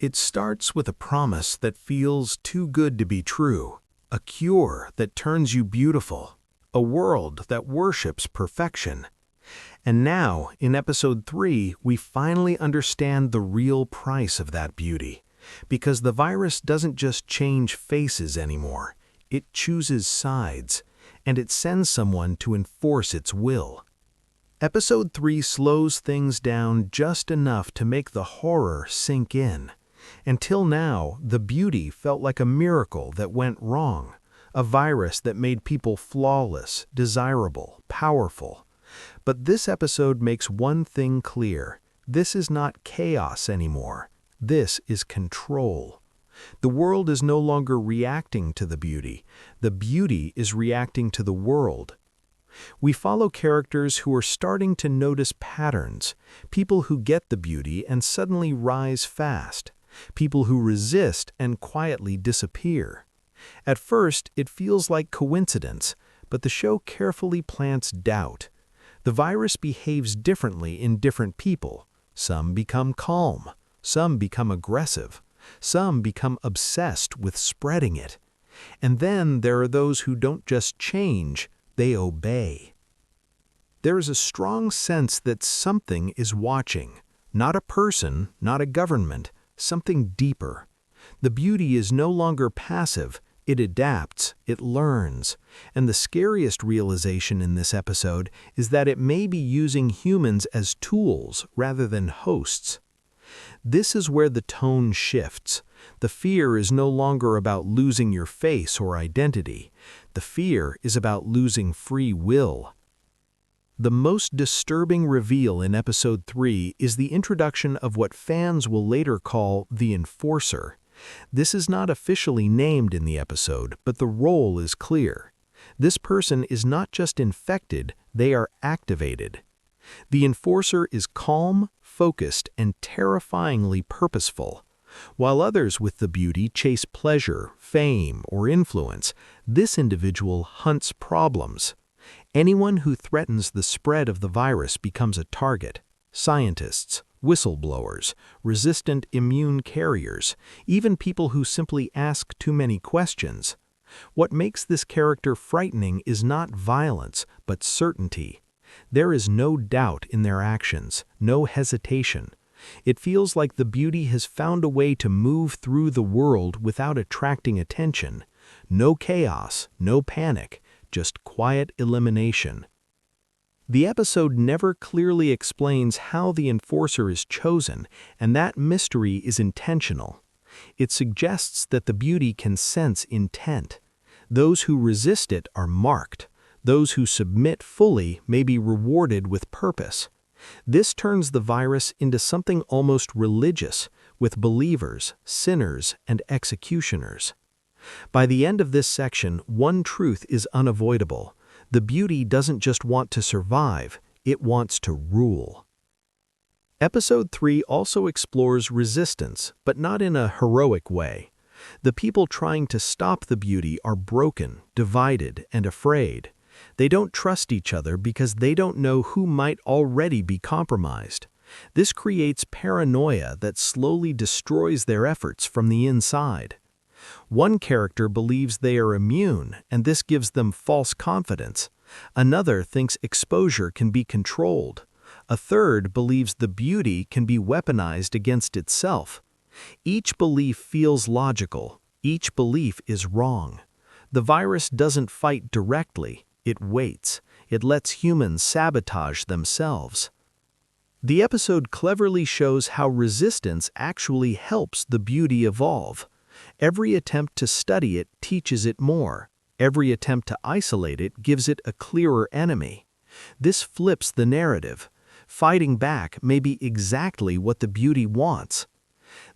It starts with a promise that feels too good to be true, a cure that turns you beautiful, a world that worships perfection. And now, in episode 3, we finally understand the real price of that beauty. Because the virus doesn't just change faces anymore, it chooses sides, and it sends someone to enforce its will. Episode 3 slows things down just enough to make the horror sink in. Until now, the beauty felt like a miracle that went wrong, a virus that made people flawless, desirable, powerful. But this episode makes one thing clear: this is not chaos anymore. This is control. The world is no longer reacting to the beauty is reacting to the world. We follow characters who are starting to notice patterns, people who get the beauty and suddenly rise fast, people who resist and quietly disappear. At first, it feels like coincidence, but the show carefully plants doubt. The virus behaves differently in different people. Some become calm. Some become aggressive. Some become obsessed with spreading it. And then there are those who don't just change, they obey. There is a strong sense that something is watching. Not a person, not a government, something deeper. The beauty is no longer passive. It adapts, it learns, and the scariest realization in this episode is that it may be using humans as tools rather than hosts. This is where the tone shifts. The fear is no longer about losing your face or identity. The fear is about losing free will. The most disturbing reveal in episode 3 is the introduction of what fans will later call the Enforcer. This is not officially named in the episode, but the role is clear. This person is not just infected, they are activated. The Enforcer is calm, focused, and terrifyingly purposeful. While others with the beauty chase pleasure, fame, or influence, this individual hunts problems. Anyone who threatens the spread of the virus becomes a target. Scientists, whistleblowers, resistant immune carriers, even people who simply ask too many questions. What makes this character frightening is not violence, but certainty. There is no doubt in their actions, no hesitation. It feels like the beauty has found a way to move through the world without attracting attention. No chaos, no panic, just quiet elimination. The episode never clearly explains how the Enforcer is chosen, and that mystery is intentional. It suggests that the beauty can sense intent. Those who resist it are marked. Those who submit fully may be rewarded with purpose. This turns the virus into something almost religious, with believers, sinners, and executioners. By the end of this section, one truth is unavoidable. The beauty doesn't just want to survive, it wants to rule. Episode 3 also explores resistance, but not in a heroic way. The people trying to stop the beauty are broken, divided, and afraid. They don't trust each other because they don't know who might already be compromised. This creates paranoia that slowly destroys their efforts from the inside. One character believes they are immune, and this gives them false confidence. Another thinks exposure can be controlled. A third believes the beauty can be weaponized against itself. Each belief feels logical. Each belief is wrong. The virus doesn't fight directly. It waits. It lets humans sabotage themselves. The episode cleverly shows how resistance actually helps the beauty evolve. Every attempt to study it teaches it more. Every attempt to isolate it gives it a clearer enemy. This flips the narrative. Fighting back may be exactly what the beauty wants.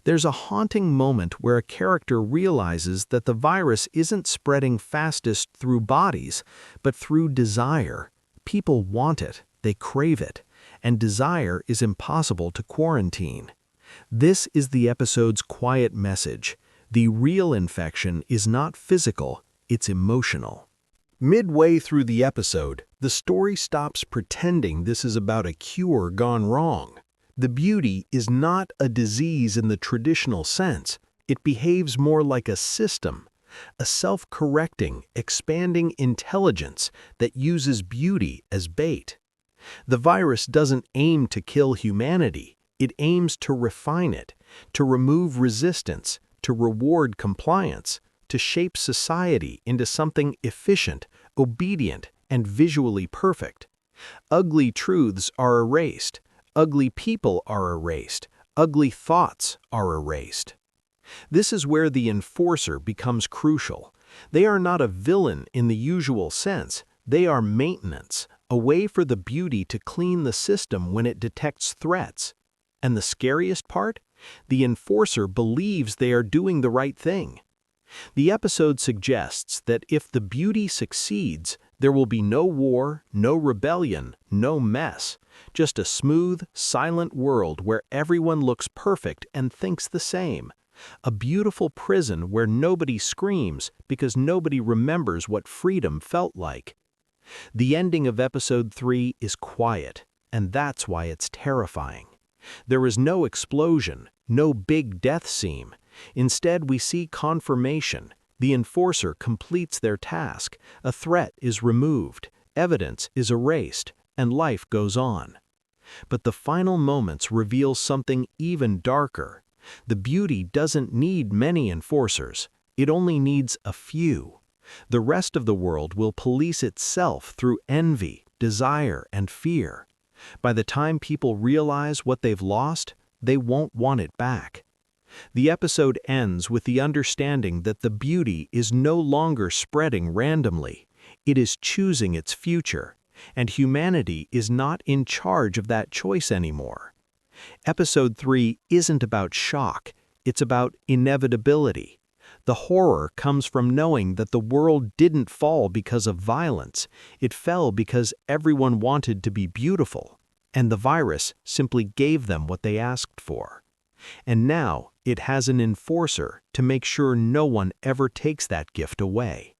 There's a haunting moment where a character realizes that the virus isn't spreading fastest through bodies, but through desire. People want it, they crave it, and desire is impossible to quarantine. This is the episode's quiet message. The real infection is not physical, it's emotional. Midway through the episode, the story stops pretending this is about a cure gone wrong. The beauty is not a disease in the traditional sense. It behaves more like a system, a self-correcting, expanding intelligence that uses beauty as bait. The virus doesn't aim to kill humanity. It aims to refine it, to remove resistance, to reward compliance, to shape society into something efficient, obedient, and visually perfect. Ugly truths are erased. Ugly people are erased. Ugly thoughts are erased. This is where the enforcer becomes crucial. They are not a villain in the usual sense. They are maintenance, a way for the beauty to clean the system when it detects threats. And the scariest part? The enforcer believes they are doing the right thing. The episode suggests that if the beauty succeeds, there will be no war, no rebellion, no mess, just a smooth, silent world where everyone looks perfect and thinks the same. A beautiful prison where nobody screams because nobody remembers what freedom felt like. The ending of episode 3 is quiet, and that's why it's terrifying. There is no explosion, no big death scene. Instead, we see confirmation. The enforcer completes their task, a threat is removed, evidence is erased, and life goes on. But the final moments reveal something even darker. The beauty doesn't need many enforcers. It only needs a few. The rest of the world will police itself through envy, desire, and fear. By the time people realize what they've lost, they won't want it back. The episode ends with the understanding that the beauty is no longer spreading randomly. It is choosing its future, and humanity is not in charge of that choice anymore. Episode 3 isn't about shock, it's about inevitability. The horror comes from knowing that the world didn't fall because of violence. It fell because everyone wanted to be beautiful, and the virus simply gave them what they asked for. And now it has an enforcer to make sure no one ever takes that gift away.